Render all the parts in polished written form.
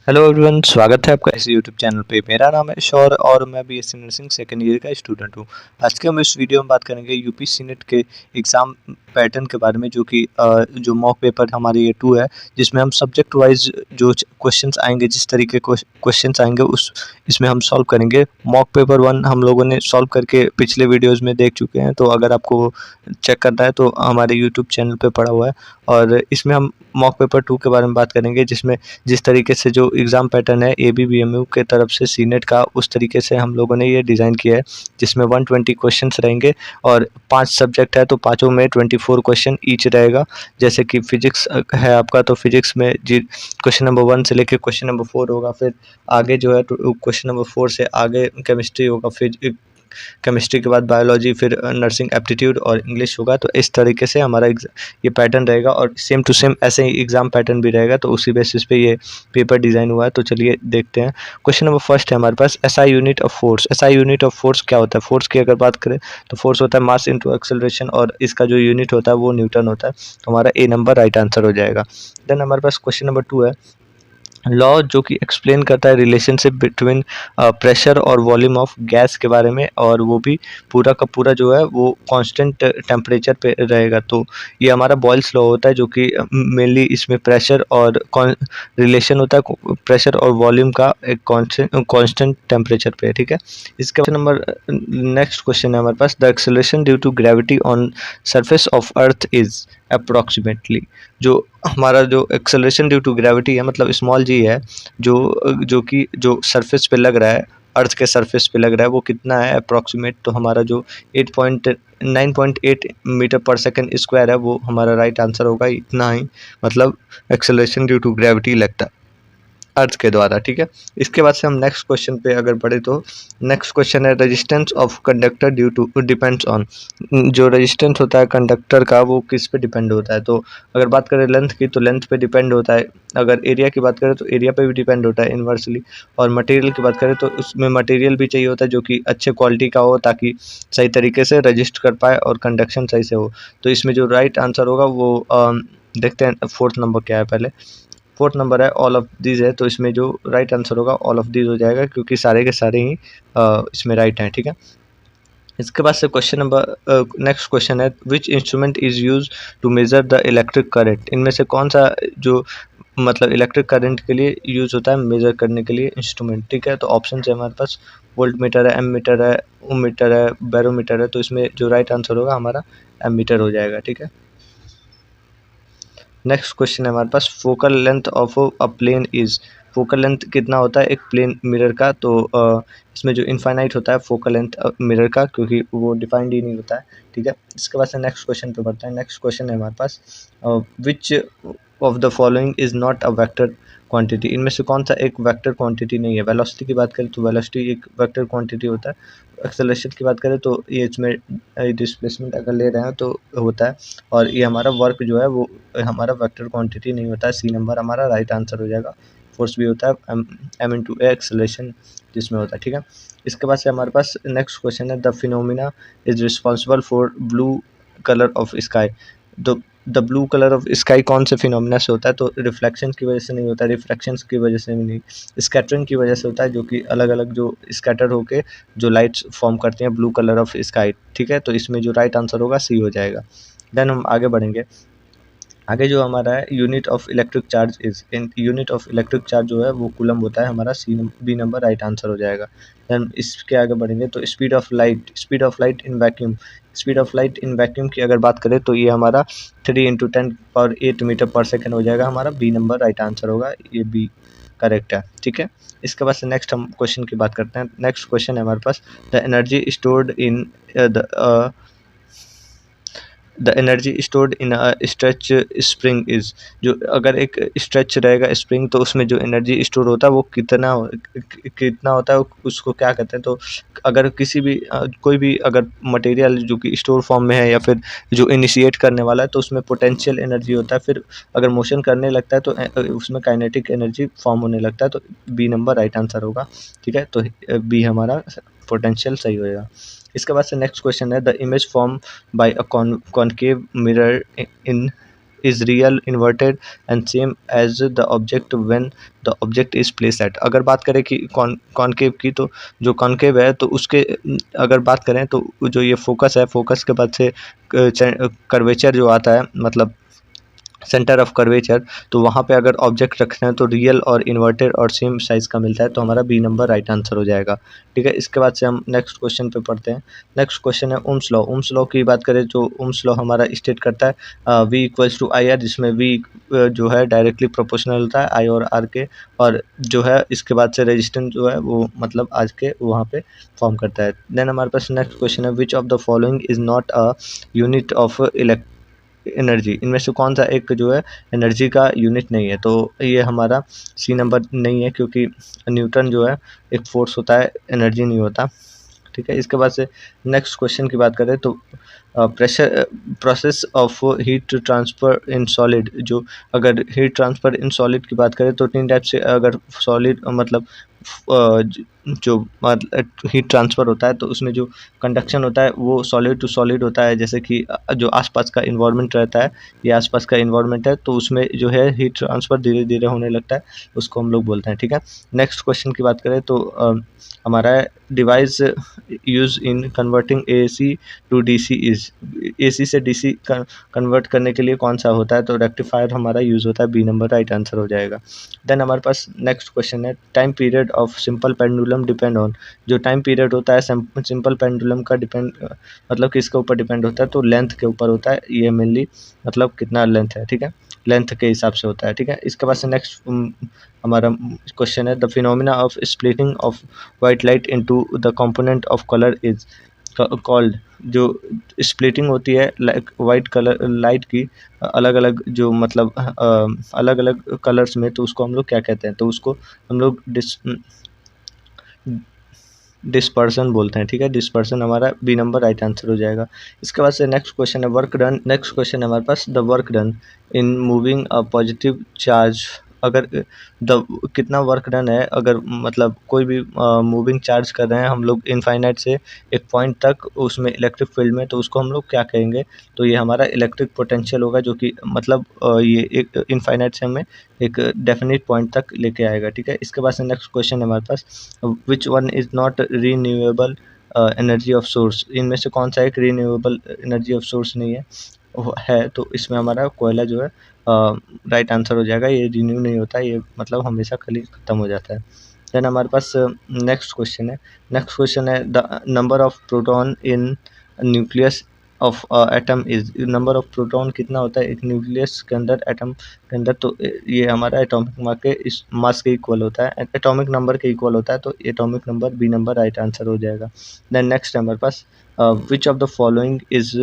Hello everyone, स्वागत है आपका इस यूट्यूब चैनल पे। मेरा नाम है शौर और मैं बीएससी नर्सिंग सेकेंड ईयर का स्टूडेंट हूँ। आज के हम इस वीडियो में बात करेंगे यूपी सीनेट के एग्ज़ाम पैटर्न के बारे में, जो कि जो मॉक पेपर हमारी ये 2 है, जिसमें हम सब्जेक्ट वाइज जो क्वेश्चंस आएंगे, जिस तरीके क्वेश्चंस आएंगे उस इसमें हम सॉल्व करेंगे। मॉक पेपर 1 हम लोगों ने सॉल्व करके पिछले वीडियोज़ में देख चुके हैं, तो अगर आपको चेक करना है तो हमारे यूट्यूब चैनल पर पड़ा हुआ है। और इसमें हम मॉक पेपर 2 के बारे में बात करेंगे, जिसमें जिस तरीके से जो एग्ज़ाम पैटर्न है एबीबीएमयू के तरफ से सीनेट का, उस तरीके से हम लोगों ने ये डिज़ाइन किया है, जिसमें 120 क्वेश्चंस रहेंगे और 5 सब्जेक्ट है तो पाँचों में 24 क्वेश्चन ईच रहेगा। जैसे कि फिजिक्स है आपका, तो फिजिक्स में जी क्वेश्चन नंबर 1 से लेके क्वेश्चन नंबर 4 होगा। फिर आगे जो है क्वेश्चन नंबर 4 से आगे केमिस्ट्री होगा, फिर केमिस्ट्री के बाद बायोलॉजी, फिर नर्सिंग एप्टीट्यूड और इंग्लिश होगा। तो इस तरीके से हमारा ये पैटर्न रहेगा और सेम टू सेम ऐसे ही एग्ज़ाम पैटर्न भी रहेगा, तो उसी बेसिस पे ये पेपर डिज़ाइन हुआ है। तो चलिए देखते हैं। क्वेश्चन नंबर फर्स्ट है हमारे पास, SI unit of force. SI unit of force क्या होता है? फोर्स की अगर बात करें तो फोर्स होता है मास इंटू एक्सेलरेशन, और इसका जो यूनिट होता है वो न्यूटन होता है। तो हमारा ए नंबर राइट आंसर हो जाएगा। देन हमारे पास क्वेश्चन नंबर 2 है, लॉ जो कि एक्सप्लेन करता है रिलेशनशिप बिटवीन प्रेशर और वॉल्यूम ऑफ गैस के बारे में, और वो भी पूरा का पूरा जो है वो कांस्टेंट टेम्परेचर पे रहेगा। तो ये हमारा बॉयल्स लॉ होता है, जो कि मेनली इसमें प्रेशर और रिलेशन होता है प्रेशर और वॉल्यूम का एक कांस्टेंट टेम्परेचर पे, ठीक है। इसके बाद नंबर नेक्स्ट क्वेश्चन है हमारे पास, the acceleration due to gravity on surface of earth is approximately. जो हमारा जो एक्सेलरेशन ड्यू टू ग्रेविटी है, मतलब स्मॉल जी है, जो सरफेस पे लग रहा है, अर्थ के सरफेस पे लग रहा है, वो कितना है अप्रॉक्सीमेट? तो हमारा जो 9.8 मीटर पर सेकंड स्क्वायर है, वो हमारा राइट आंसर होगा। इतना ही मतलब एक्सेलरेशन ड्यू टू ग्रेविटी लगता है अर्थ के द्वारा, ठीक है। इसके बाद से हम नेक्स्ट क्वेश्चन पे अगर बढ़े तो नेक्स्ट क्वेश्चन है, resistance of conductor due to depends on. जो रेजिस्टेंस होता है कंडक्टर का, वो किस पे डिपेंड होता है? तो अगर बात करें लेंथ की, तो लेंथ पे डिपेंड होता है। अगर एरिया की बात करें तो एरिया पे भी डिपेंड होता है इन्वर्सली। और मटेरियल की बात करें तो उसमें मटेरियल भी चाहिए होता है जो कि अच्छे क्वालिटी का हो, ताकि सही तरीके से रजिस्ट कर पाए और कंडक्शन सही से हो। तो इसमें जो राइट आंसर होगा वो देखते हैं फोर्थ नंबर क्या है। पहले फोर्थ नंबर है ऑल ऑफ दीज है, तो इसमें जो राइट आंसर होगा ऑल ऑफ दीज हो जाएगा, क्योंकि सारे के सारे ही इसमें राइट हैं, ठीक है। इसके बाद से क्वेश्चन नंबर नेक्स्ट क्वेश्चन है, which instrument is use to measure the electric current. इनमें से कौन सा जो मतलब इलेक्ट्रिक करंट के लिए यूज़ होता है, मेजर करने के लिए इंस्ट्रूमेंट, ठीक है। तो ऑप्शन है हमारे पास, वोल्ट मीटर है, एम मीटर है, ओम मीटर है, बैरोमीटर है। तो इसमें जो राइट आंसर होगा हमारा एम मीटर हो जाएगा, ठीक है। नेक्स्ट क्वेश्चन है हमारे पास, focal length of a plane is. Focal length कितना होता है एक प्लेन मिरर का? तो इसमें जो इनफाइनाइट होता है फोकल लेंथ मिरर का, क्योंकि वो डिफाइंड ही नहीं होता है, ठीक है। इसके बाद से नेक्स्ट क्वेश्चन पे बढ़ते हैं। नेक्स्ट क्वेश्चन है हमारे पास, which of the following is not a vector quantity. इनमें से कौन सा एक वेक्टर क्वांटिटी नहीं है? वेलोसिटी की बात करें तो वेलोसिटी एक वेक्टर क्वांटिटी होता है। एक्सेलरेशन की बात करें तो ये इसमें डिस्प्लेसमेंट अगर ले रहे हैं तो होता है। और ये हमारा वर्क जो है वो हमारा वेक्टर क्वांटिटी नहीं होता है। सी नंबर हमारा राइट आंसर हो जाएगा। फोर्स भी होता है एम इंटू ए एक्सेलरेशन जिसमें होता है, ठीक है। इसके बाद से हमारे पास नेक्स्ट क्वेश्चन है, the phenomena is responsible for blue colour of sky. The blue colour of sky कौन से फिनोमिना से होता है? तो रिफ्लेक्शन की वजह से नहीं होता है, रिफ्रैक्शन की वजह से भी नहीं, स्कैटरिंग की वजह से होता है, जो कि अलग अलग जो स्कैटर होके जो लाइट्स फॉर्म करती हैं ब्लू कलर ऑफ स्काई, ठीक है। तो इसमें जो राइट आंसर होगा सी हो जाएगा। देन हम आगे बढ़ेंगे। आगे जो हमारा है, unit of electric charge is. In unit of electric charge जो है वो कूलम होता है। हमारा बी नंबर राइट आंसर हो जाएगा। देन इसके आगे बढ़ेंगे तो speed of light in vacuum. Speed of light in vacuum की अगर बात करें तो ये हमारा 3 × 10⁸ मीटर पर सेकेंड हो जाएगा। हमारा बी नंबर राइट आंसर होगा, ये बी करेक्ट है, ठीक है। इसके बाद से नेक्स्ट हम क्वेश्चन की बात करते हैं। नेक्स्ट क्वेश्चन है हमारे पास, the energy stored in the energy stored in a stretch spring is. जो अगर एक स्ट्रेच रहेगा स्प्रिंग, तो उसमें जो एनर्जी स्टोर होता है वो कितना होता है, उसको क्या कहते हैं? तो अगर किसी भी कोई भी अगर मटेरियल जो कि स्टोर फॉर्म में है या फिर जो इनिशिएट करने वाला है, तो उसमें पोटेंशियल एनर्जी होता है। फिर अगर मोशन करने लगता है तो उसमें काइनेटिक एनर्जी फॉर्म होने लगता है। तो बी नंबर राइट आंसर होगा, ठीक है। तो बी हमारा पोटेंशियल सही होएगा। इसके बाद से नेक्स्ट क्वेश्चन है, the image form by a concave mirror in is real, inverted and same as the object when the object is placed at। अगर बात करें कि कॉनकेव की, तो जो कॉनकेव है तो उसके अगर बात करें तो जो ये फोकस है, फोकस के बाद से कर्वेचर जो आता है, मतलब सेंटर ऑफ कर्वेचर, तो वहाँ पे अगर ऑब्जेक्ट रखना है तो रियल और इन्वर्टेड और सेम साइज़ का मिलता है, तो हमारा बी नंबर राइट आंसर हो जाएगा। ठीक है, इसके बाद से हम नेक्स्ट क्वेश्चन पे पढ़ते हैं। नेक्स्ट क्वेश्चन है ओम्स लॉ। ओम्स लॉ की बात करें जो ओम्स लॉ हमारा स्टेट करता है V equals to I R, जिसमें वी जो है डायरेक्टली प्रोपोर्शनल होता है आई और आर के, और जो है इसके बाद से रेजिस्टेंस जो है वो मतलब आज के वहाँ पे फॉर्म करता है। देन हमारे पास नेक्स्ट क्वेश्चन है विच of the following is not a unit of energy. इनमें से कौन सा एक जो है एनर्जी का यूनिट नहीं है, तो ये हमारा सी नंबर नहीं है, क्योंकि न्यूटन जो है एक फोर्स होता है, एनर्जी नहीं होता। ठीक है, इसके बाद से नेक्स्ट क्वेश्चन की बात करें तो pressure process of heat transfer in solid. जो अगर हीट ट्रांसफ़र इन सॉलिड की बात करें तो तीन टाइप से, अगर सॉलिड मतलब जो हीट ट्रांसफ़र होता है तो उसमें जो कंडक्शन होता है वो सॉलिड टू सॉलिड होता है, जैसे कि जो आसपास का इन्वायरमेंट रहता है, ये आसपास का इन्वायरमेंट है तो उसमें जो है हीट ट्रांसफ़र धीरे धीरे होने लगता है, उसको हम लोग बोलते हैं। ठीक है, नेक्स्ट क्वेश्चन की बात करें तो हमारा device use in converting AC to DC is. AC से DC कन्वर्ट करने के लिए कौन सा होता है, तो रेक्टिफायर हमारा यूज़ होता है, बी नंबर राइट आंसर हो जाएगा। देन हमारे पास नेक्स्ट क्वेश्चन है time period of simple pendulum depend on. जो टाइम पीरियड होता है सिंपल पेंडुलम का डिपेंड मतलब किसके ऊपर डिपेंड होता है, तो लेंथ के ऊपर होता है, ये मेनली मतलब कितना लेंथ है। ठीक है, लेंथ के हिसाब से होता है। ठीक है, इसके बाद से नेक्स्ट हमारा क्वेश्चन है the phenomena of splitting of white light into the component of colour is called. जो स्प्लिटिंग होती है वाइट कलर लाइट की अलग अलग जो मतलब अलग अलग कलर्स में, तो उसको हम लोग क्या कहते हैं, तो उसको हम लोग डिस्पर्सन बोलते हैं। ठीक है, डिस्पर्सन हमारा बी नंबर राइट आंसर हो जाएगा। इसके बाद से नेक्स्ट क्वेश्चन है वर्क डन। नेक्स्ट क्वेश्चन है हमारे पास the work done in moving a positive charge. अगर द कितना वर्क डन है, अगर मतलब कोई भी मूविंग चार्ज कर रहे हैं हम लोग इनफाइनाइट से एक पॉइंट तक उसमें इलेक्ट्रिक फील्ड में, तो उसको हम लोग क्या कहेंगे, तो ये हमारा इलेक्ट्रिक पोटेंशियल होगा, जो कि मतलब ये एक इनफाइनाइट से हमें एक डेफिनेट पॉइंट तक लेके आएगा। ठीक है, इसके बाद से नेक्स्ट क्वेश्चन है हमारे पास which one is not renewable energy of source. इनमें से कौन सा एक रीन्यूएबल एनर्जी ऑफ सोर्स नहीं है, तो इसमें हमारा कोयला जो है राइट आंसर हो जाएगा। ये रिन्यू नहीं होता, ये मतलब हमेशा खाली ख़त्म हो जाता है। देन हमारे पास नेक्स्ट क्वेश्चन है। नेक्स्ट क्वेश्चन है the number of proton in nucleus of atom is. Number of proton कितना होता है एक न्यूक्लियस के अंदर, एटम के अंदर, तो ये हमारा एटॉमिक मास के इक्वल होता है, एटॉमिक नंबर के इक्वल होता है, तो atomic number B number right answer हो जाएगा। देन नेक्स्ट है हमारे पास which of the following is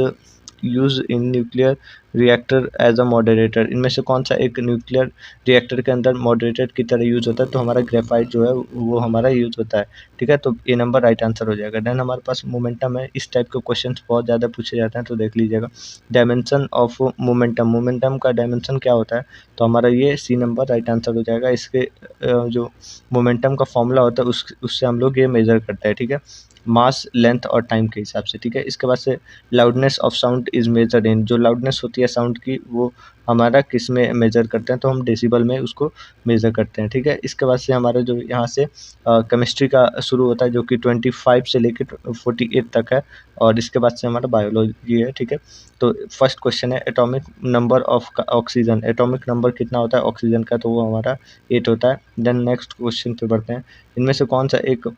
use in nuclear reactor as a moderator. इनमें से कौन सा एक न्यूक्लियर रिएक्टर के अंदर मॉडरेटर की तरह यूज़ होता है, तो हमारा ग्रेफाइट जो है वो हमारा यूज़ होता है। ठीक है, तो ये नंबर राइट आंसर हो जाएगा। देन हमारे पास मोमेंटम है, इस टाइप के क्वेश्चन बहुत ज़्यादा पूछे जाते हैं, तो देख लीजिएगा। डायमेंशन ऑफ मोमेंटम, मोमेंटम का डायमेंशन क्या होता है, तो हमारा ये सी नंबर राइट आंसर हो जाएगा। इसके जो मोमेंटम का फॉर्मूला होता है उससे हम लोग ये मेज़र करते हैं। ठीक है, मास, लेंथ और टाइम के हिसाब से। ठीक है, इसके बाद से loudness of sound is measured in. जो लाउडनेस होती है साउंड की वो हमारा किस में मेज़र करते हैं, तो हम डेसिबल में उसको मेज़र करते हैं। ठीक है, इसके बाद से हमारा जो यहाँ से केमिस्ट्री का शुरू होता है, जो कि 25 से लेकर 48 तक है, और इसके बाद से हमारा बायोलॉजी है। ठीक है, तो फर्स्ट क्वेश्चन है atomic number of oxygen. Atomic number कितना होता है ऑक्सीजन का, तो वो हमारा 8 होता है। देन नेक्स्ट क्वेश्चन पे बढ़ते हैं। इनमें से कौन सा एक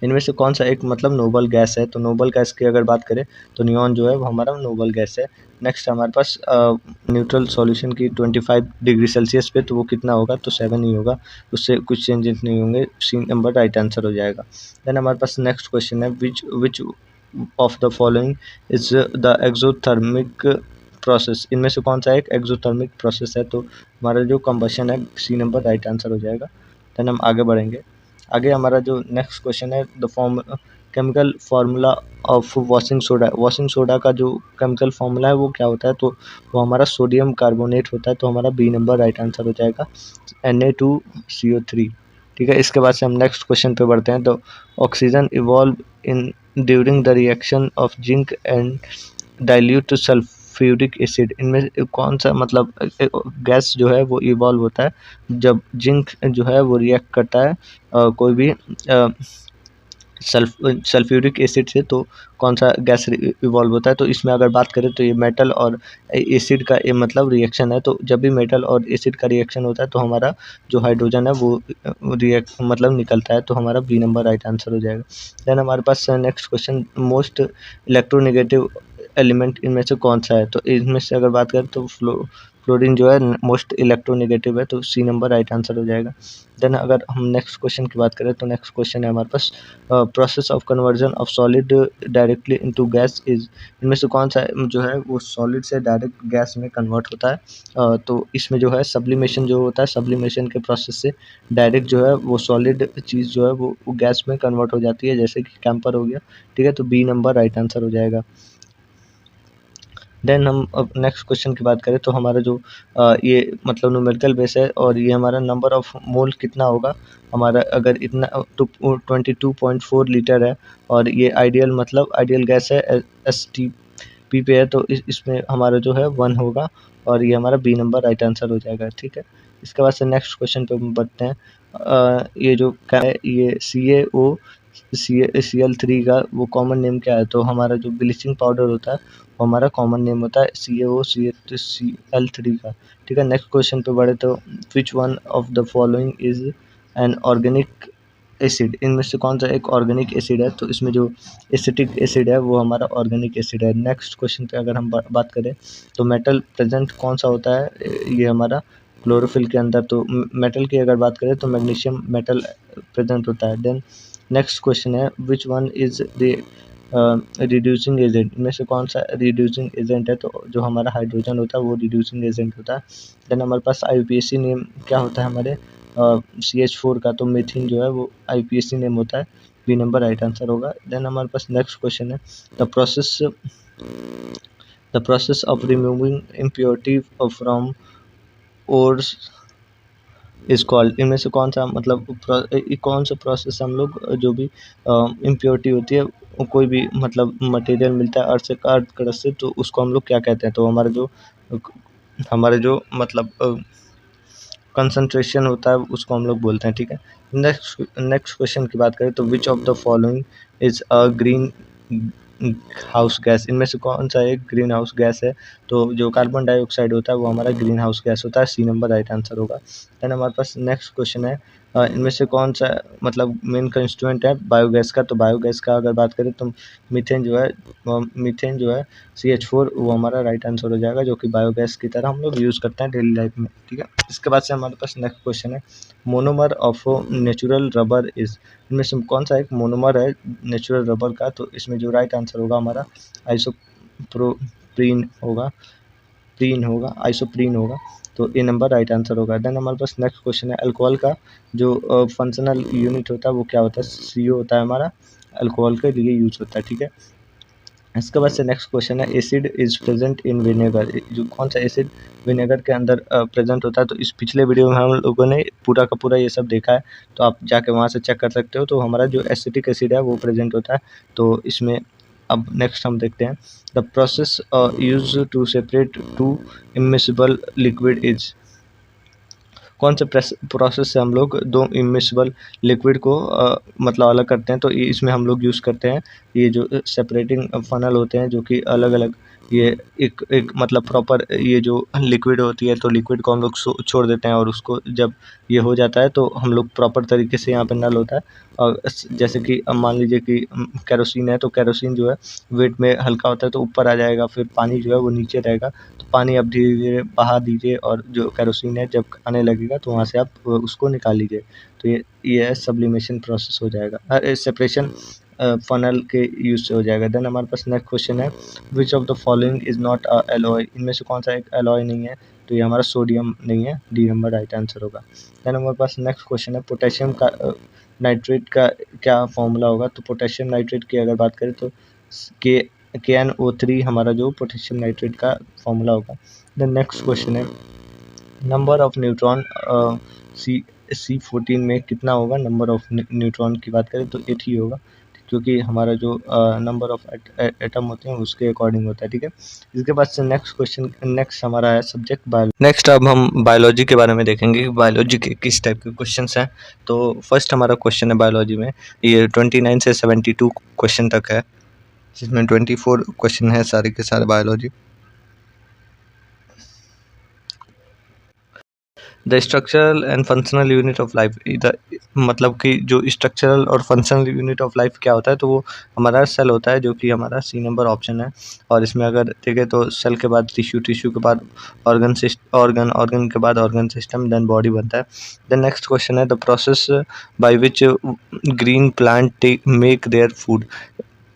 इनमें से कौन सा एक मतलब नोबल गैस है, तो नोबल गैस की अगर बात करें तो नियॉन जो है वो हमारा नोबल गैस है। नेक्स्ट हमारे पास न्यूट्रल सॉल्यूशन की 25 डिग्री सेल्सियस पे, तो वो कितना होगा, तो 7 ही होगा, उससे कुछ चेंजेस नहीं होंगे, सी नंबर राइट आंसर हो जाएगा। देन हमारे पास नेक्स्ट क्वेश्चन है विच of the following is the exothermic process. इनमें से कौन सा एक एक्सोथर्मिक प्रोसेस है, तो हमारा जो कंबशन है सी नंबर राइट आंसर हो जाएगा। देन हम आगे बढ़ेंगे। आगे हमारा जो नेक्स्ट क्वेश्चन है the chemical formula of washing soda. Washing soda का जो केमिकल फार्मूला है वो क्या होता है, तो वो हमारा सोडियम कार्बोनेट होता है, तो हमारा बी नंबर राइट आंसर हो जाएगा, Na2CO3। ठीक है, इसके बाद से हम नेक्स्ट क्वेश्चन पे बढ़ते हैं। तो oxygen evolve in during the reaction of zinc and dilute sulphuric acid, इनमें से कौन सा मतलब गैस जो है वो इवॉल्व होता है जब जिंक जो है वो रिएक्ट करता है कोई भी सल्फ्यूरिक एसिड से, तो कौन सा गैस इवॉल्व होता है। तो इसमें अगर बात करें तो ये मेटल और एसिड का ये मतलब रिएक्शन है। तो जब भी मेटल और एसिड का रिएक्शन होता है तो हमारा जो हाइड्रोजन है वो रिएक्ट मतलब निकलता है, तो हमारा बी नंबर राइट आंसर हो जाएगा। देन हमारे पास next question, most electronegative element इनमें से कौन सा है। तो इनमें से अगर बात करें तो फ्लोरीन जो है मोस्ट इलेक्ट्रोनेगेटिव है, तो सी नंबर राइट आंसर हो जाएगा। देन अगर हम नेक्स्ट क्वेश्चन की बात करें तो नेक्स्ट क्वेश्चन है हमारे पास, process of conversion of solid directly into gas is, इनमें से कौन सा जो है वो सॉलिड से डायरेक्ट गैस में कन्वर्ट होता है। तो इसमें जो है सब्लिमेशन जो होता है, सब्लिमेशन के प्रोसेस से डायरेक्ट जो है वो सॉलिड चीज़ जो है वो गैस में कन्वर्ट हो जाती है, जैसे कि कैंपर हो गया, ठीक है। तो बी नंबर राइट आंसर हो जाएगा। देन हम अब नेक्स्ट क्वेश्चन की बात करें तो हमारा जो ये मतलब न्यूमेरिकल बेस है और ये हमारा नंबर ऑफ मोल कितना होगा हमारा, अगर इतना 22.4 लीटर है और ये आइडियल मतलब आइडियल गैस है एस टी पी पे है, तो इसमें हमारा जो है 1 होगा और ये हमारा बी नंबर राइट आंसर हो जाएगा, ठीक है। इसके बाद से नेक्स्ट क्वेश्चन पे हम बढ़ते हैं। ये जो क्या है, ये CaO CL3 का वो कॉमन नेम क्या है। तो हमारा जो ब्लीचिंग पाउडर होता है वो हमारा कॉमन नेम होता है CaO CL3 का, ठीक है। नेक्स्ट क्वेश्चन पे बढ़े तो which one of the following is an organic acid, इनमें से कौन सा एक ऑर्गेनिक एसिड है। तो इसमें जो एसिटिक एसिड है वो हमारा ऑर्गेनिक एसिड है। नेक्स्ट क्वेश्चन पे अगर हम बात करें तो मेटल प्रेजेंट कौन सा होता है, ये हमारा क्लोरोफिल के अंदर। तो मेटल की अगर बात करें तो मैग्नीशियम मेटल प्रेजेंट होता है। देन नेक्स्ट क्वेश्चन है which one is the reducing agent, इनमें से कौन सा रिड्यूसिंग एजेंट है। तो जो हमारा हाइड्रोजन होता है वो रिड्यूसिंग एजेंट होता है। देन हमारे पास IUPAC नेम क्या होता है हमारे CH4 का, तो मीथिन जो है वो IUPAC नेम होता है, बी नंबर राइट आंसर होगा। देन हमारे पास नेक्स्ट क्वेश्चन है the process of removing impurity from ores is called, इनमें से कौन सा मतलब कौन सा प्रोसेस हम लोग जो भी इम्प्योरिटी होती है, कोई भी मतलब मटेरियल मिलता है अर्थ से, अर्थ क्रस्ट से, तो उसको हम लोग क्या कहते हैं। तो हमारे जो मतलब कंसंट्रेशन होता है उसको हम लोग बोलते हैं, ठीक है। नेक्स्ट क्वेश्चन की बात करें तो which of the following is a green house gas, इनमें से कौन सा एक ग्रीन हाउस गैस है। तो जो कार्बन डाइऑक्साइड होता है वो हमारा ग्रीन हाउस गैस होता है, सी नंबर राइट आंसर होगा। देन हमारे पास नेक्स्ट क्वेश्चन है इनमें से कौन सा मतलब मेन कंस्टिट्यूएंट है बायोगैस का। तो बायोगैस का अगर बात करें तो मीथेन जो है CH4 वो हमारा राइट आंसर हो जाएगा, जो कि बायोगैस की तरह हम लोग यूज़ करते हैं डेली लाइफ में, ठीक है। इसके बाद से हमारे पास नेक्स्ट क्वेश्चन है monomer of natural rubber is, इनमें से कौन सा एक मोनोमर है नेचुरल रबर का। तो इसमें जो राइट आंसर होगा हमारा आइसोप्रीन होगा आइसोप्रीन होगा, तो ए नंबर राइट आंसर होगा। देन हमारे पास नेक्स्ट क्वेश्चन है अल्कोहल का जो फंक्शनल यूनिट होता है वो क्या होता है, CO होता है हमारा, अल्कोहल के लिए यूज होता है, ठीक है। इसके बाद से नेक्स्ट क्वेश्चन है acid is present in vinegar, जो कौन सा एसिड विनेगर के अंदर प्रेजेंट होता है। तो इस पिछले वीडियो में हम लोगों ने पूरा का पूरा ये सब देखा है, तो आप जाके वहाँ से चेक कर सकते हो। तो हमारा जो एसिटिक एसिड है वो प्रेजेंट होता है। तो इसमें अब नेक्स्ट हम देखते हैं the process use to separate two immiscible liquid is, कौन से प्रोसेस से हम लोग दो इमिसिबल लिक्विड को मतलब अलग करते हैं। तो इसमें हम लोग यूज़ करते हैं ये जो सेपरेटिंग फनल होते हैं, जो कि अलग अलग ये एक मतलब प्रॉपर ये जो लिक्विड होती है, तो लिक्विड को हम लोग छोड़ देते हैं और उसको जब ये हो जाता है तो हम लोग प्रॉपर तरीके से यहाँ पे नल होता है। और जैसे कि अब मान लीजिए कि केरोसिन है, तो केरोसिन जो है वेट में हल्का होता है तो ऊपर आ जाएगा, फिर पानी जो है वो नीचे रहेगा। तो पानी आप धीरे धीरे बहा दीजिए और जो केरोसिन है जब आने लगेगा तो वहाँ से आप उसको निकाल लीजिए। तो ये सब्लिमेशन प्रोसेस हो जाएगा, सेपरेशन फनल के यूज से हो जाएगा। देन हमारे पास नेक्स्ट क्वेश्चन है विच of the following is not a alloy, इनमें से कौन सा एक एलॉय नहीं है। तो ये हमारा सोडियम नहीं है, डी नंबर राइट आंसर होगा। देन हमारे पास नेक्स्ट क्वेश्चन है पोटेशियम का नाइट्रेट का क्या फॉर्मूला होगा। तो पोटेशियम नाइट्रेट की अगर बात करें तो KNO3 हमारा जो पोटेशियम नाइट्रेट का फॉर्मूला होगा। देन नेक्स्ट क्वेश्चन है नंबर ऑफ न्यूट्रॉन C14 में कितना होगा। नंबर ऑफ न्यूट्रॉन की बात करें तो 8 ही होगा, क्योंकि हमारा जो नंबर ऑफ एटम होते हैं उसके अकॉर्डिंग होता है, ठीक है। इसके बाद से नेक्स्ट हमारा है सब्जेक्ट बायोलॉजी। नेक्स्ट अब हम बायोलॉजी के बारे में देखेंगे कि बायोलॉजी के किस टाइप के क्वेश्चंस हैं। तो फर्स्ट हमारा क्वेश्चन है बायोलॉजी में, ये 29 से 72 क्वेश्चन तक है, जिसमें 24 क्वेश्चन है सारे के सारे biology. The structural and functional unit of life, मतलब कि जो स्ट्रक्चरल और फंक्शनल यूनिट ऑफ लाइफ क्या होता है, तो वो हमारा सेल होता है, जो कि हमारा सी नंबर ऑप्शन है। और इसमें अगर देखें तो सेल के बाद टिश्यू, टिश्यू के बाद ऑर्गन के बाद ऑर्गन सिस्टम, देन बॉडी बनता है। देन नेक्स्ट क्वेश्चन है the process by which green plant make their food,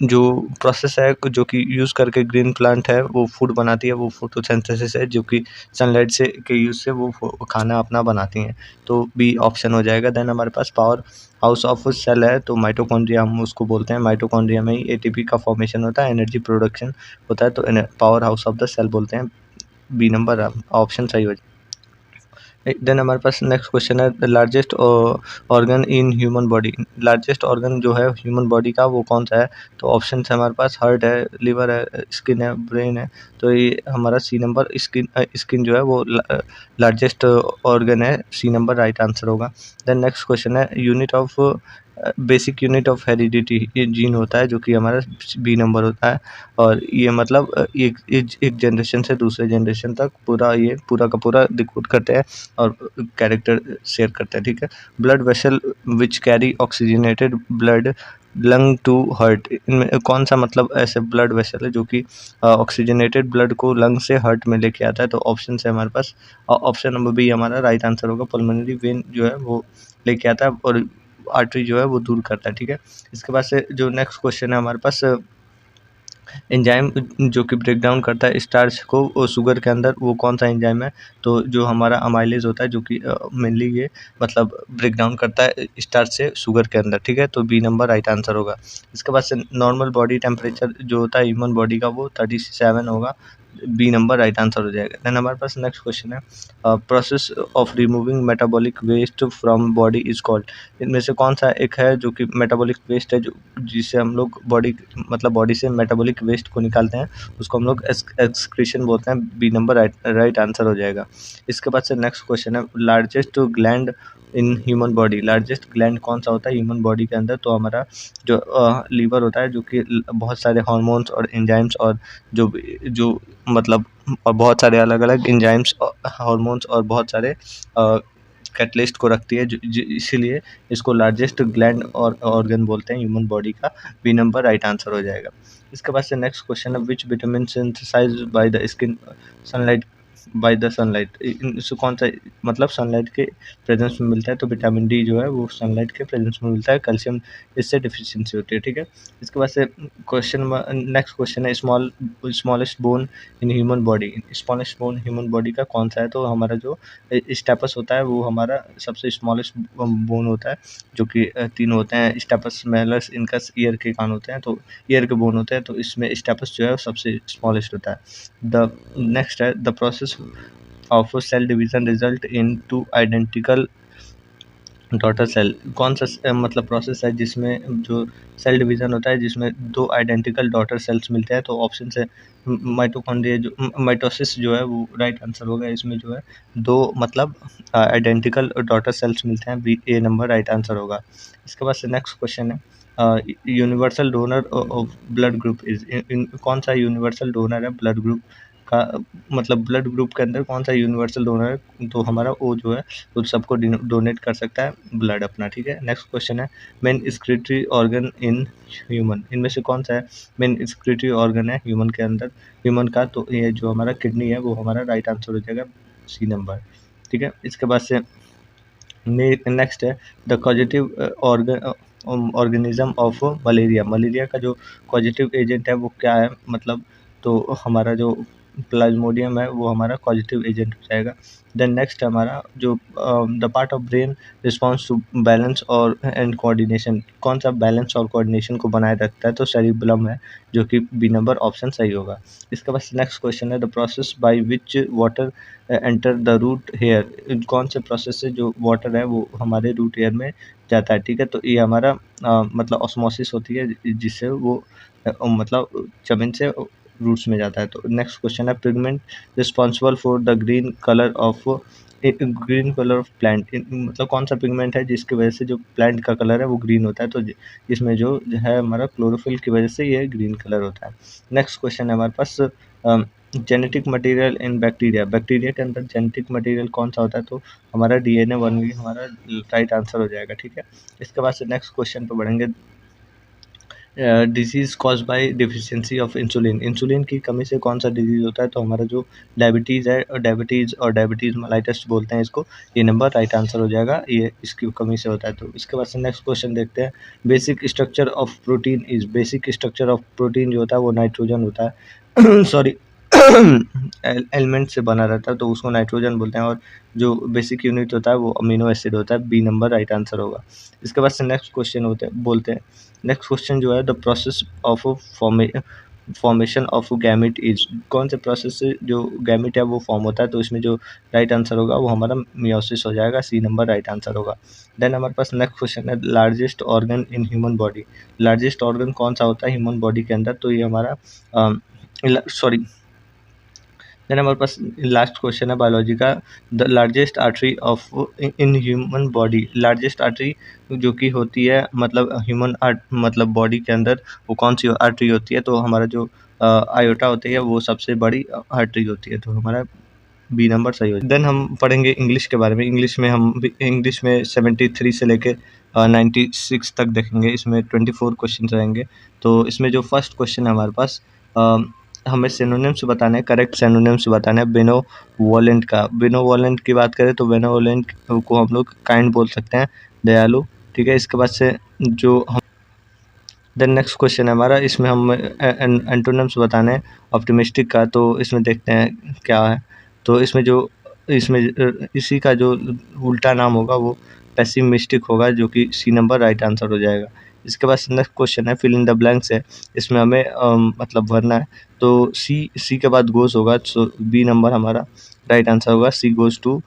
जो प्रोसेस है जो कि यूज़ करके ग्रीन प्लांट है वो फूड बनाती है, वो फोटोसिंथेसिस है, जो कि सनलाइट से के यूज़ से वो खाना अपना बनाती हैं। तो बी ऑप्शन हो जाएगा। देन हमारे पास पावर हाउस ऑफ सेल है, तो माइटोकॉन्ड्रिया हम उसको बोलते हैं। माइटोकॉन्ड्रिया में ही एटीपी का फॉर्मेशन होता है, एनर्जी प्रोडक्शन होता है, तो power house of the cell बोलते हैं। बी नंबर ऑप्शन सही हो जाएगा। देन हमारे पास नेक्स्ट क्वेश्चन है the largest organ in human body, largest organ जो है ह्यूमन बॉडी का वो कौन सा है। तो ऑप्शन है हमारे पास हार्ट है, लिवर है, स्किन है, ब्रेन है। तो ये हमारा सी नंबर स्किन जो है वो लार्जेस्ट ऑर्गन है, सी नंबर राइट आंसर होगा। देन नेक्स्ट क्वेश्चन है unit of basic unit of heredity, ये जीन होता है, जो कि हमारा बी नंबर होता है। और ये मतलब एक जनरेशन से दूसरे जनरेशन तक पूरा का पूरा डिकोड करते हैं और कैरेक्टर शेयर करते हैं, ठीक है। Blood vessel which carry oxygenated blood lung to heart, इनमें कौन सा मतलब ऐसे ब्लड वेसल है जो कि ऑक्सीजनेटेड ब्लड को लंग से हार्ट में लेके आता है। तो ऑप्शन है हमारे पास ऑप्शन नंबर बी हमारा राइट आंसर होगा। पल्मोनरी वेन जो है वो लेके आता है और आर्टरी जो है वो दूर करता है, ठीक है। इसके बाद से जो नेक्स्ट क्वेश्चन है हमारे पास एंजाइम जो कि ब्रेक डाउन करता है स्टार्च को शुगर के अंदर, वो कौन सा एंजाइम है। तो जो हमारा अमाइलेज होता है, जो कि मेनली ये मतलब ब्रेक डाउन करता है स्टार्च से शुगर के अंदर, ठीक है। तो बी नंबर राइट आंसर होगा। इसके बाद से नॉर्मल बॉडी टेम्परेचर जो होता है ह्यूमन बॉडी का वो 37 होगा, बी नंबर राइट आंसर हो जाएगा। देन हमारे पास नेक्स्ट क्वेश्चन है process of removing metabolic waste from body is called, इनमें से कौन सा एक है जो कि मेटाबॉलिक वेस्ट है, जो जिससे हम लोग बॉडी से मेटाबॉलिक वेस्ट को निकालते हैं, उसको हम लोग एक्सक्रीशन बोलते हैं। बी नंबर राइट आंसर हो जाएगा। इसके बाद से नेक्स्ट क्वेश्चन है largest gland in human body, largest gland कौन सा होता है ह्यूमन बॉडी के अंदर। तो हमारा जो लीवर होता है, जो कि बहुत सारे हार्मोन्स और एंजाइम्स और जो मतलब और बहुत सारे अलग अलग एंजाइम्स, हार्मोन्स और बहुत सारे कैटलिस्ट को रखती है, इसीलिए इसको लार्जेस्ट ग्लैंड और ऑर्गन बोलते हैं ह्यूमन बॉडी का। बी नंबर राइट आंसर हो जाएगा। इसके बाद से नेक्स्ट क्वेश्चन है which vitamin synthesize by the skin sunlight by the sunlight, इससे कौन सा मतलब सनलाइट के प्रेजेंस में मिलता है। तो विटामिन डी जो है वो सनलाइट के प्रेजेंस में मिलता है, कैल्शियम इससे डिफिशियंसी होती है, ठीक है। इसके बाद से नेक्स्ट क्वेश्चन है smallest bone in human body, smallest bone human body का कौन सा है। तो हमारा जो स्टेपस होता है वो हमारा सबसे स्मॉलेस्ट बोन होता है, जो कि 3 होते हैं, स्टेपस, मैलस, इनकस, ईयर के कान होते हैं, तो ईयर के बोन होते हैं, तो इसमें स्टेपस जो है वो सबसे स्मॉलेस्ट होता है। द नेक्स्ट है the process of cell division result in two identical daughter cell, कौन सा मतलब प्रोसेस है जिसमें जो सेल डिवीज़न होता है जिसमें 2 आइडेंटिकल डॉटर सेल्स मिलते हैं। तो ऑप्शन है माइटोकॉन्ड्रिया, जो माइटोसिस जो है वो राइट आंसर होगा। इसमें जो है 2 मतलब आइडेंटिकल डॉटर सेल्स मिलते हैं, बी ए नंबर राइट आंसर होगा। इसके बाद से नेक्स्ट क्वेश्चन है universal donor of blood group is, कौन सा यूनिवर्सल डोनर है ब्लड ग्रुप का, मतलब ब्लड ग्रुप के अंदर कौन सा यूनिवर्सल डोनर है। तो हमारा ओ जो है वो सबको डोनेट कर सकता है ब्लड अपना, ठीक है। नेक्स्ट क्वेश्चन है main excretory organ in human, इनमें से कौन सा है मेन एक्सक्रीटरी ऑर्गन है ह्यूमन के अंदर, ह्यूमन का। तो ये जो हमारा किडनी है वो हमारा राइट आंसर हो जाएगा, सी नंबर, ठीक है। इसके बाद से नेक्स्ट है the causative organism of malaria, malaria का जो कॉजेटिव एजेंट है वो क्या है मतलब। तो हमारा जो प्लाज्मोडियम है वो हमारा कॉजेटिव एजेंट हो जाएगा। देन नेक्स्ट हमारा जो the part of brain response to balance और एंड कोऑर्डिनेशन, कौन सा बैलेंस और कोऑर्डिनेशन को बनाए रखता है, तो सेरिबेलम है, जो कि बी नंबर ऑप्शन सही होगा। इसके बाद नेक्स्ट क्वेश्चन है the process by which water enter the root hair, कौन से प्रोसेस से जो वाटर है वो हमारे रूट हेयर में जाता है। ठीक है, तो ये हमारा मतलब ऑस्मोसिस होती है जिससे वो मतलब जमीन से रूट्स में जाता है। तो नेक्स्ट क्वेश्चन है pigment responsible for the green colour of plant, मतलब कौन सा पिगमेंट है जिसकी वजह से जो प्लांट का कलर है वो ग्रीन होता है, तो इसमें जो है हमारा क्लोरोफिल की वजह से ये ग्रीन कलर होता है। नेक्स्ट क्वेश्चन है हमारे पास genetic material in bacteria, bacteria के अंदर जेनेटिक मटेरियल कौन सा होता है, तो हमारा DNA वन भी हमारा राइट आंसर हो जाएगा। ठीक है, इसके बाद से नेक्स्ट क्वेश्चन पे बढ़ेंगे। Disease cause by deficiency of insulin, insulin की कमी से कौन सा डिजीज़ होता है, तो हमारा जो डायबिटीज़ है, डायबिटीज़ मेलाइटस बोलते हैं इसको, ये नंबर राइट आंसर हो जाएगा, ये इसकी कमी से होता है। तो इसके बाद से नेक्स्ट क्वेश्चन देखते हैं। Basic structure of protein is, basic structure of protein जो होता है वो नाइट्रोजन होता है सॉरी एलिमेंट से बना रहता है तो उसको नाइट्रोजन बोलते हैं, और जो बेसिक यूनिट होता है वो अमीनो एसिड होता है, बी नंबर राइट आंसर होगा। इसके बाद से नेक्स्ट क्वेश्चन बोलते हैं। नेक्स्ट क्वेश्चन जो है the process of formation of gamete is, कौन से प्रोसेस से जो गैमेट है वो फॉर्म होता है, तो इसमें जो राइट आंसर होगा वो हमारा मियोसिस हो जाएगा, सी नंबर राइट आंसर होगा। देन हमारे पास नेक्स्ट क्वेश्चन है largest organ in human body, largest organ कौन सा होता है ह्यूमन बॉडी के अंदर, तो ये हमारा सॉरी देन हमारे पास लास्ट क्वेश्चन है बायोलॉजी का। The largest artery of in human body, largest artery जो कि होती है मतलब ह्यूमन मतलब बॉडी के अंदर वो कौन सी आर्टरी होती है, तो हमारा जो आयोटा होती है वो सबसे बड़ी आर्टरी होती है, तो हमारा बी नंबर सही हो। देन हम पढ़ेंगे इंग्लिश के बारे में। इंग्लिश में 73 से लेके 96 तक देखेंगे। इसमें 24 क्वेश्चन रहेंगे। तो इसमें जो फर्स्ट क्वेश्चन है हमारे पास, हमें सिनोनिम्स बताना है, करेक्ट सिनोनिम्स बताना है बेनोवोलेंट का। बेनोवोलेंट की बात करें तो बेनोवोलेंट को हम लोग काइंड बोल सकते हैं, दयालु। ठीक है, इसके बाद से जो हम देन नेक्स्ट क्वेश्चन है हमारा, इसमें हम एंटोनिम्स बताने हैं ऑप्टिमिस्टिक का। तो इसमें देखते हैं क्या है। तो इसमें इसी का जो उल्टा नाम होगा वो पेसिमिस्टिक होगा, जो कि सी नंबर राइट आंसर हो जाएगा। इसके बाद नेक्स्ट क्वेश्चन है फिल इन द ब्लैंक्स है। इसमें हमें मतलब भरना है, तो सी के बाद गोस होगा, सो बी नंबर हमारा राइट आंसर होगा। She goes to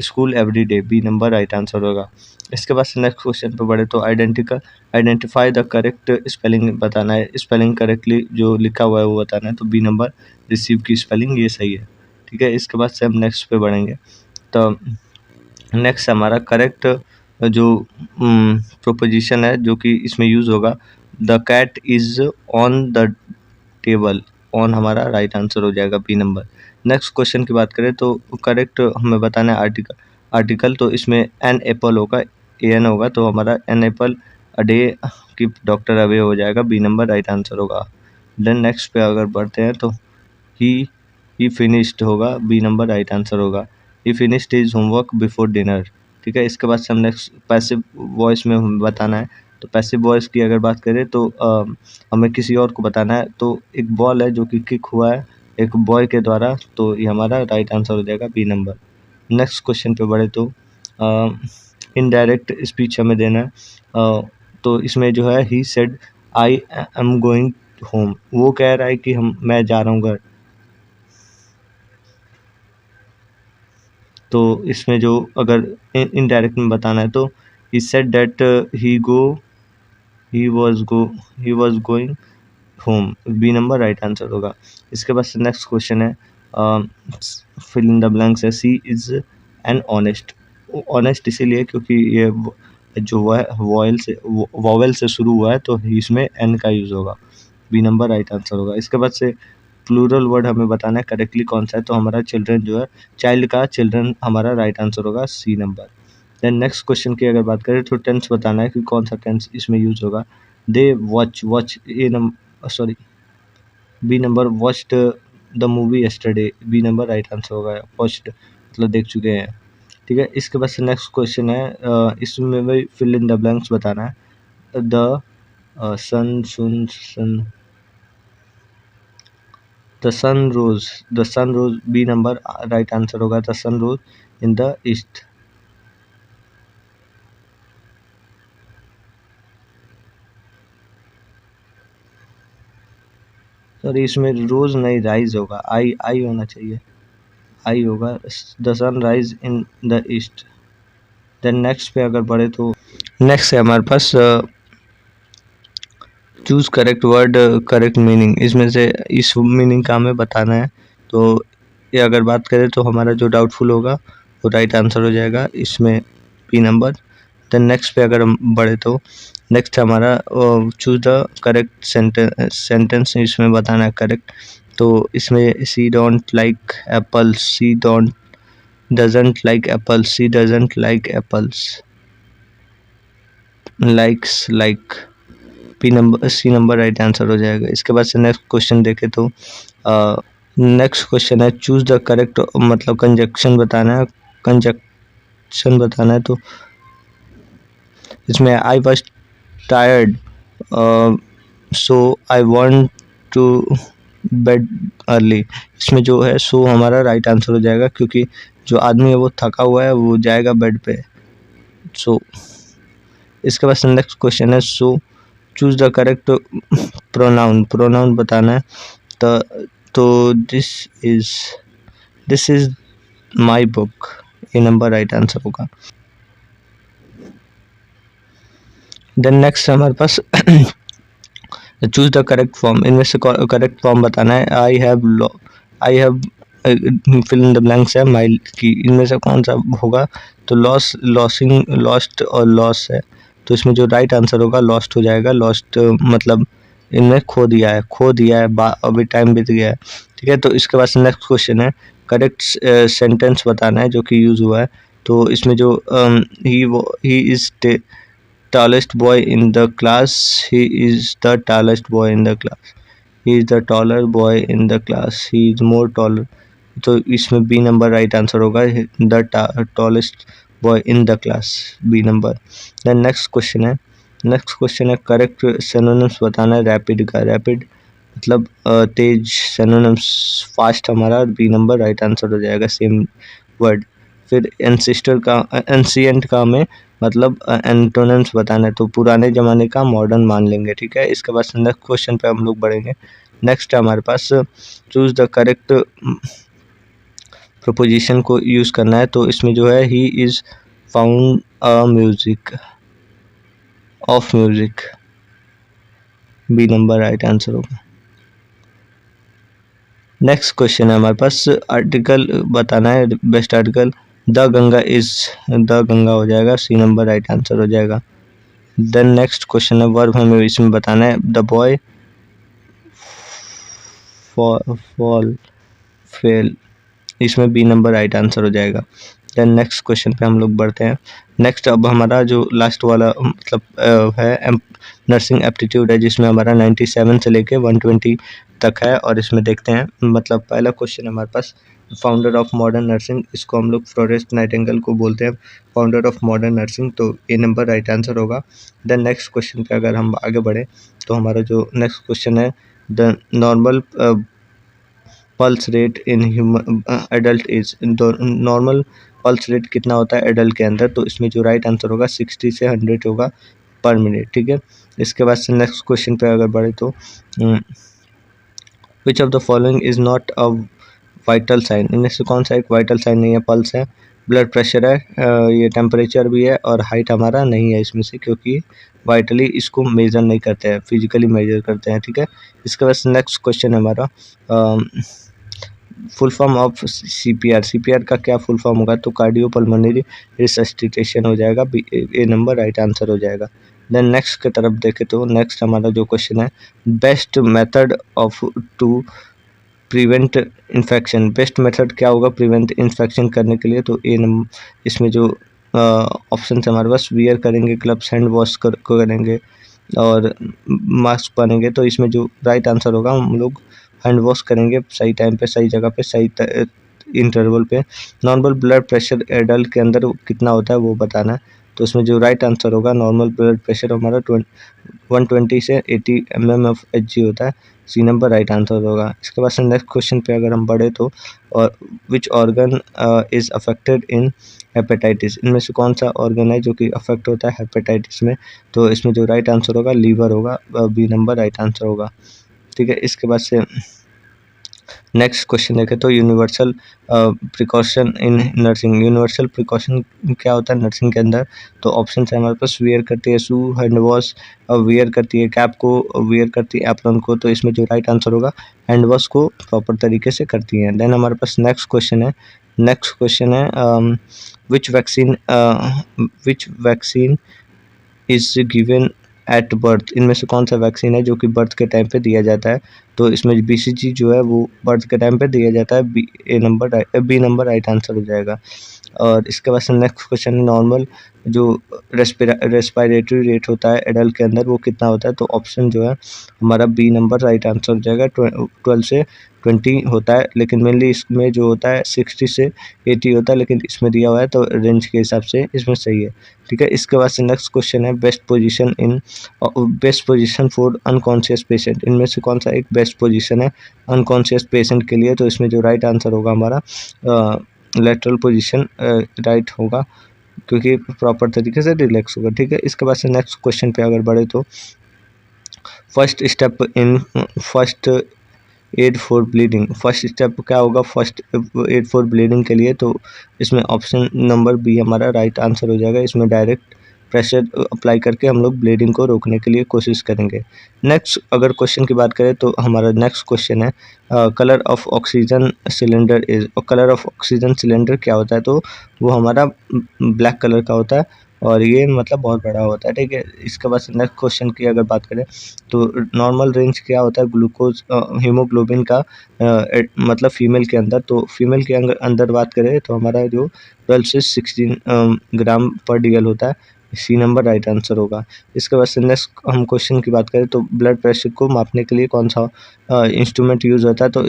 school every day, B number right answer होगा। इसके बाद नेक्स्ट क्वेश्चन पे बढ़े तो आइडेंटिफाई द करेक्ट स्पेलिंग बताना है, स्पेलिंग करेक्टली जो लिखा हुआ है वो बताना है, तो बी नंबर रिसीव की स्पेलिंग ये सही है। ठीक है, इसके बाद से हम नेक्स्ट पे बढ़ेंगे। तो नेक्स्ट हमारा करेक्ट जो प्रोपोजिशन है जो कि इसमें यूज़ होगा, the cat is on the table, on हमारा राइट आंसर हो जाएगा, बी नंबर। नेक्स्ट क्वेश्चन की बात करें तो करेक्ट हमें बताना है आर्टिकल, तो इसमें एन एप्पल होगा, एन होगा, तो हमारा एन एप्पल अ डे की डॉक्टर अवे हो जाएगा, बी नंबर राइट आंसर होगा। देन नेक्स्ट पे अगर बढ़ते हैं तो ही फिनिश्ड होगा, बी नंबर राइट आंसर होगा। ही finished his homework before dinner. ठीक है, इसके बाद से हम नेक्स्ट पैसिव वॉइस में हमें बताना है। तो पैसिव वॉइस की अगर बात करें तो हमें किसी और को बताना है। तो एक बॉल है जो कि किक हुआ है एक बॉय के द्वारा, तो ये हमारा राइट आंसर हो जाएगा, बी नंबर। नेक्स्ट क्वेश्चन पे बढ़े तो इनडायरेक्ट स्पीच हमें देना है। तो इसमें जो है he said I am going home, वो कह रहा है कि मैं जा रहा हूँ घर। तो इसमें जो अगर इनडायरेक्ट में बताना है तो he said that he was going home, B number right answer होगा। इसके बाद नेक्स्ट क्वेश्चन है फिल इन द ब्लैंक्स है। She is an honest, honest इसीलिए क्योंकि ये जो वॉवेल से शुरू हुआ है, तो इसमें एन का यूज़ होगा, बी नंबर राइट आंसर होगा। इसके बाद से प्लूरल वर्ड हमें बताना है करेक्टली कौन सा है, तो हमारा चिल्ड्रन जो है चाइल्ड का चिल्ड्रन हमारा राइट आंसर होगा, C number. Then next question की अगर बात करें तो टेंस बताना है कि कौन सा टेंस इसमें यूज़ होगा। They watch sorry B number watched the movie yesterday, B number right answer होगा, वॉच्ड मतलब देख चुके हैं। ठीक है, इसके बाद से नेक्स्ट क्वेश्चन है इसमें भी फिल इन द ब्लैंक्स बताना है। The sun the sun rose B number right answer होगा the sun rose in the east. Sorry इसमें रोज नहीं राइज होगा, आई आई होना चाहिए, आई होगा। The sun rise in the east. Then next पे अगर बढ़े तो नेक्स्ट है हमारे पास choose correct word correct meaning. इसमें से इस मीनिंग का हमें बताना है। तो ये अगर बात करें तो हमारा जो डाउटफुल होगा वो राइट आंसर हो जाएगा, इसमें पी नंबर। देन नेक्स्ट पे अगर हम बढ़े तो नेक्स्ट हमारा चूज द करेक्ट सेंटेंस, इसमें बताना है करेक्ट। तो इसमें she don't like apple, she don't doesn't like apple, she doesn't like apples, likes like, P number C number right answer हो जाएगा। इसके बाद से नेक्स्ट क्वेश्चन देखें तो नेक्स्ट क्वेश्चन है चूज द करेक्ट, मतलब कंजक्शन बताना है, कंजक्शन बताना है। तो इसमें I was tired so I want to bed early, इसमें जो है सो हमारा राइट आंसर हो जाएगा, क्योंकि जो आदमी है वो थका हुआ है, वो जाएगा बेड पे। सो इसके बाद नेक्स्ट क्वेश्चन है so choose the correct pronoun, pronoun बताना है। तो दिस इज माई बुक, ये नंबर राइट आंसर होगा। देन नेक्स्ट हमारे पास चूज द करेक्ट फॉर्म, इनमें से करेक्ट फॉर्म बताना है। I have fill in the blanks है माइल की, इनमें से कौन सा होगा? तो लॉस, लॉसिंग, लॉस्ट और लॉस है। तो इसमें जो राइट आंसर होगा लॉस्ट हो जाएगा। लॉस्ट मतलब इनमें खो दिया है, खो दिया है, अभी टाइम बीत गया है, ठीक है। तो इसके बाद नेक्स्ट क्वेश्चन है करेक्ट सेंटेंस बताना है जो कि यूज हुआ है। तो इसमें जो he is tallest boy in the class, he is the tallest boy in the class, he is the taller boy in the class, he is more taller। तो इसमें बी नंबर राइट आंसर होगा, the tallest boy in the class, B number. Then next question है correct synonyms बताना है rapid का। Rapid मतलब तेज, synonyms fast, हमारा बी नंबर राइट आंसर हो जाएगा, सेम वर्ड। फिर एंशिएंट का हमें मतलब एंटोनिम्स बताना है। तो पुराने ज़माने का मॉडर्न मान लेंगे, ठीक है। इसके बाद नेक्स्ट क्वेश्चन पे हम लोग बढ़ेंगे। नेक्स्ट हमारे पास चूज द करेक्ट प्रोपोजिशन को यूज़ करना है। तो इसमें जो है he is found a music of music, B number right answer होगा। नेक्स्ट क्वेश्चन है हमारे पास आर्टिकल बताना है, best article. The Ganga is, the Ganga हो जाएगा, सी नंबर राइट आंसर हो जाएगा। देन नेक्स्ट क्वेश्चन है वर्ब, हमें इसमें बताना है द बॉय फॉल फेल, इसमें बी नंबर राइट आंसर हो जाएगा। देन नेक्स्ट क्वेश्चन पे हम लोग बढ़ते हैं। नेक्स्ट अब हमारा जो लास्ट वाला मतलब है नर्सिंग एप्टीट्यूड है, जिसमें हमारा 97 से लेके 120 तक है। और इसमें देखते हैं मतलब पहला क्वेश्चन है हमारे पास फाउंडर ऑफ मॉडर्न नर्सिंग, इसको हम लोग फ्लोरेंस नाइटिंगेल को बोलते हैं फाउंडर ऑफ मॉडर्न नर्सिंग, तो ए नंबर राइट आंसर होगा। देन नेक्स्ट क्वेश्चन पे अगर हम आगे बढ़े तो हमारा जो नेक्स्ट क्वेश्चन है the normal pulse rate in human adult age, normal pulse rate कितना होता है एडल्ट के अंदर। तो इसमें जो राइट आंसर होगा 60 से 100 होगा पर मिनट, ठीक है। इसके बाद से नेक्स्ट क्वेश्चन पे अगर बढ़े तो which of the following is not a vital sign, इनमें से कौन सा एक वाइटल साइन नहीं है? पल्स है, ब्लड प्रेशर है, ये टेम्परेचर भी है, और हाइट हमारा नहीं है इसमें से, क्योंकि वाइटली इसको मेजर नहीं करते हैं, फिजिकली मेजर करते हैं, ठीक है। इसके बाद नेक्स्ट क्वेश्चन है हमारा full form of CPR, CPR का क्या फुल फॉर्म होगा? तो कार्डियोपल्मोनरी रिसस्टिटेशन हो जाएगा, ए नंबर राइट आंसर हो जाएगा। देन नेक्स्ट की तरफ देखें तो नेक्स्ट हमारा जो क्वेश्चन है best method of to prevent infection, best method क्या होगा प्रिवेंट इन्फेक्शन करने के लिए? तो इसमें जो ऑप्शन है हमारे पास वियर करेंगे ग्लव्स, हैंड वॉश करेंगे और मास्क पहनेंगे। तो इसमें जो राइट आंसर होगा हम लोग हैंड वॉश करेंगे सही टाइम पे, सही जगह पे, सही इंटरवल पे। नॉर्मल ब्लड प्रेशर एडल्ट के अंदर कितना होता है वो बताना है। तो इसमें जो राइट आंसर होगा नॉर्मल ब्लड प्रेशर हमारा 120 से 80 mmHg होता है। सी नंबर राइट आंसर होगा। इसके बाद से नेक्स्ट क्वेश्चन पे अगर हम बढ़े तो और which organ is affected in hepatitis, इनमें से कौन सा ऑर्गन है जो कि अफेक्ट होता है हेपेटाइटिस में, तो इसमें जो राइट आंसर होगा लीवर होगा, बी नंबर राइट आंसर होगा। ठीक है, इसके बाद से नेक्स्ट क्वेश्चन देखें तो universal precaution in nursing, universal precaution क्या होता है नर्सिंग के अंदर, तो ऑप्शन है हमारे पास वियर करती है शू, हैंड वॉश, वियर करती है कैप को, वियर करती है एप्रन को, तो इसमें जो राइट आंसर होगा हैंड वॉश को प्रॉपर तरीके से करती है। देन हमारे पास नेक्स्ट क्वेश्चन है विच vaccine is given at birth, इनमें से कौन सा वैक्सीन है जो कि बर्थ के टाइम पे दिया जाता है, तो इसमें BCG जो है वो बर्थ के टाइम पे दिया जाता है, बी नंबर राइट आंसर हो जाएगा। और इसके बाद से नेक्स्ट क्वेश्चन है नॉर्मल जो रेस्पिरेटरी रेट होता है एडल्ट के अंदर वो कितना होता है, तो ऑप्शन जो है हमारा बी नंबर राइट आंसर हो जाएगा। 12 से 20 होता है, लेकिन मेनली इसमें जो होता है 60 से 80 होता है, लेकिन इसमें दिया हुआ है तो रेंज के हिसाब से इसमें सही है। ठीक है, इसके बाद से नेक्स्ट क्वेश्चन है best position for unconscious patient, इनमें से कौन सा एक बेस्ट पोजीशन है अनकॉन्शियस पेशेंट के लिए, तो इसमें जो राइट आंसर होगा हमारा लेटरल पोजीशन राइट होगा, क्योंकि प्रॉपर तरीके से रिलैक्स होगा। ठीक है, इसके बाद से नेक्स्ट क्वेश्चन पे अगर बढ़े तो first aid for bleeding, first step क्या होगा फर्स्ट एड फॉर ब्लीडिंग के लिए, तो इसमें ऑप्शन नंबर बी हमारा राइट आंसर हो जाएगा। इसमें डायरेक्ट प्रेशर अप्लाई करके हम लोग ब्लीडिंग को रोकने के लिए कोशिश करेंगे। नेक्स्ट अगर क्वेश्चन की बात करें तो हमारा नेक्स्ट क्वेश्चन है colour of oxygen cylinder is, और कलर ऑफ ऑक्सीजन सिलेंडर क्या होता है, तो वो हमारा ब्लैक कलर का होता है और ये मतलब बहुत बड़ा होता है। ठीक है, इसके बाद नेक्स्ट क्वेश्चन की अगर बात करें तो नॉर्मल रेंज क्या होता है ग्लूकोज हीमोग्लोबिन का मतलब फीमेल के अंदर, तो फीमेल के अंदर बात करें तो हमारा जो 12 से 16 ग्राम पर DL होता है, सी नंबर राइट आंसर होगा। इसके बाद से नेक्स्ट हम क्वेश्चन की बात करें तो ब्लड प्रेशर को मापने के लिए कौन सा इंस्ट्रूमेंट यूज़ होता है, तो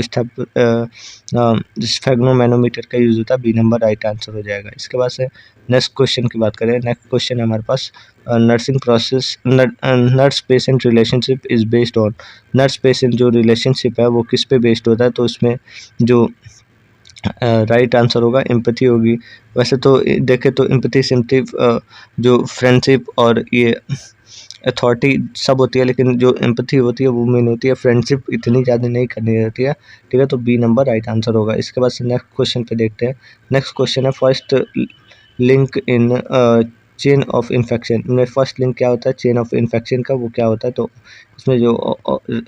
स्फेग्नोमैनोमीटर का यूज़ होता है, बी नंबर राइट आंसर हो जाएगा। इसके बाद से नेक्स्ट क्वेश्चन की बात करें, नेक्स्ट क्वेश्चन है हमारे पास nursing process nurse patient relationship is based on, nurse patient जो रिलेशनशिप है वो किस पे बेस्ड होता है, तो इसमें जो राइट आंसर होगा एम्पैथी होगी। वैसे तो देखें तो एम्पैथी सिम्पथी जो फ्रेंडशिप और ये अथॉरिटी सब होती है, लेकिन जो एम्पैथी होती है वो मेन होती है, फ्रेंडशिप इतनी ज़्यादा नहीं करनी रहती है। ठीक है, तो बी नंबर राइट आंसर होगा। इसके बाद से नेक्स्ट क्वेश्चन पे देखते हैं। नेक्स्ट क्वेश्चन है first link in chain of infection, इनमें फर्स्ट लिंक क्या होता है चेन ऑफ इन्फेक्शन का, वो क्या होता है, तो इसमें जो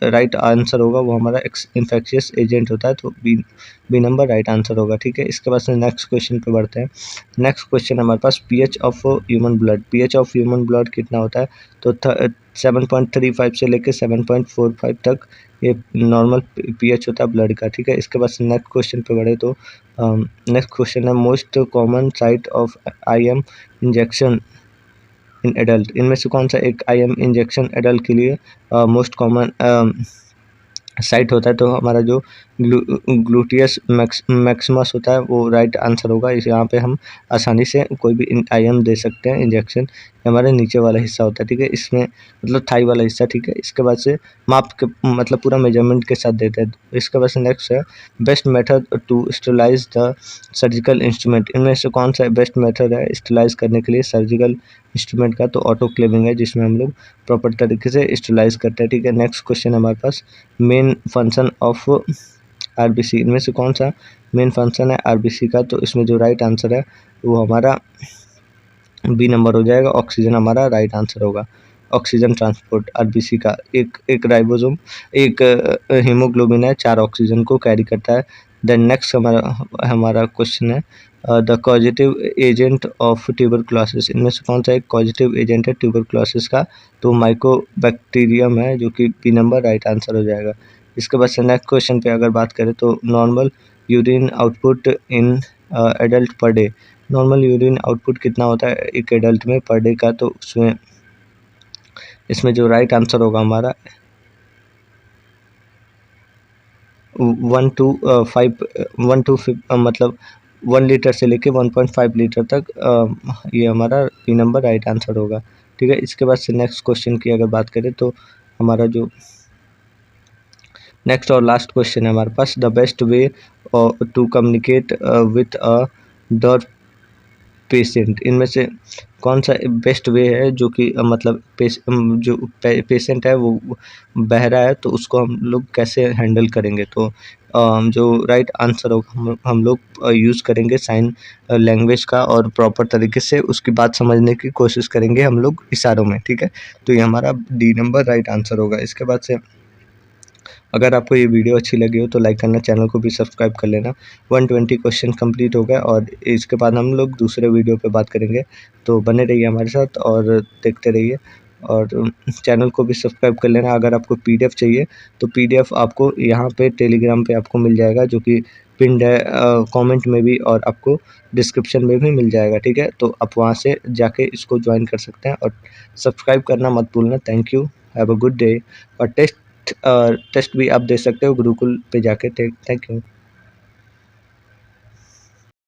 राइट आंसर होगा वो हमारा इन्फेक्शियस एजेंट होता है, तो बी नंबर राइट आंसर होगा। ठीक है, इसके बाद से नेक्स्ट क्वेश्चन पे बढ़ते हैं। नेक्स्ट क्वेश्चन हमारे पास pH of human blood, pH of human blood कितना होता है, तो 7.35 से लेकर 7.45 तक ये नॉर्मल पीएच होता है ब्लड का। ठीक है, इसके बाद से नेक्स्ट क्वेश्चन पे बढ़े तो नेक्स्ट क्वेश्चन है most common site of IM injection in adult, इनमें से कौन सा एक IM इंजेक्शन एडल्ट के लिए मोस्ट कॉमन साइट होता है, तो हमारा जो ग्लूटियस मैक्सिमस होता है वो राइट आंसर होगा। इस यहाँ पे हम आसानी से कोई भी IM दे सकते हैं इंजेक्शन, हमारे नीचे वाला हिस्सा होता है। ठीक है, इसमें मतलब थाई वाला हिस्सा। ठीक है, इसके बाद से माप के मतलब पूरा मेजरमेंट के साथ देते हैं। इसके बाद से नेक्स्ट है best method to sterilize the surgical instrument, इनमें से कौन सा बेस्ट मेथड है स्टरलाइज करने के लिए सर्जिकल इंस्ट्रूमेंट का, तो ऑटोक्लेविंग है, जिसमें हम लोग प्रॉपर तरीके से स्टरलाइज करते हैं। ठीक है, नेक्स्ट क्वेश्चन हमारे पास मेन फंक्शन ऑफ RBC, इनमें से कौन सा मेन फंक्शन है RBC का, तो इसमें जो राइट आंसर है वो हमारा बी नंबर हो जाएगा, ऑक्सीजन हमारा राइट आंसर होगा। ऑक्सीजन ट्रांसपोर्ट RBC का एक राइबोसोम एक हीमोग्लोबिन है 4 ऑक्सीजन को कैरी करता है। देन नेक्स्ट हमारा क्वेश्चन है the causative agent of tuberculosis, इनमें से कौन सा एक कॉजेटिव एजेंट है ट्यूबरक्लोसिस का, तो माइकोबैक्टीरियम है, जो कि बी नंबर राइट आंसर हो जाएगा। इसके बाद से नेक्स्ट क्वेश्चन पे अगर बात करें तो normal urine output in adult per day, normal urine output कितना होता है एक एडल्ट में पर डे का, तो इसमें जो राइट आंसर होगा हमारा 1 to 5 मतलब 1 लीटर से लेके 1.5 लीटर तक ये हमारा बी नंबर राइट आंसर होगा। ठीक है, इसके बाद से नेक्स्ट क्वेश्चन की अगर बात करें तो हमारा जो नेक्स्ट और लास्ट क्वेश्चन है हमारे पास, the best way to communicate with a deaf patient, इनमें से कौन सा बेस्ट वे है जो कि मतलब जो पेशेंट है वो बहरा है तो उसको हम लोग कैसे हैंडल करेंगे। तो जो राइट आंसर होगा हम लोग यूज़ करेंगे साइन लैंग्वेज का और प्रॉपर तरीके से उसकी बात समझने की कोशिश करेंगे हम लोग इशारों में। ठीक है, तो ये हमारा डी नंबर राइट आंसर होगा। इसके बाद से अगर आपको ये वीडियो अच्छी लगी हो तो लाइक करना, चैनल को भी सब्सक्राइब कर लेना। 120 क्वेश्चन कंप्लीट हो गए और इसके बाद हम लोग दूसरे वीडियो पे बात करेंगे, तो बने रहिए हमारे साथ और देखते रहिए और चैनल को भी सब्सक्राइब कर लेना। अगर आपको पीडीएफ चाहिए तो पीडीएफ आपको यहाँ पे टेलीग्राम पे आपको मिल जाएगा, जो कि पिन्ड है कमेंट में भी और आपको डिस्क्रिप्शन में भी मिल जाएगा। ठीक है, तो आप वहाँ से जाके इसको ज्वाइन कर सकते हैं और सब्सक्राइब करना मत भूलना। Thank you, have a good day. और टेस्ट भी आप दे सकते हो गुरुकुल पे जाके। Thank you.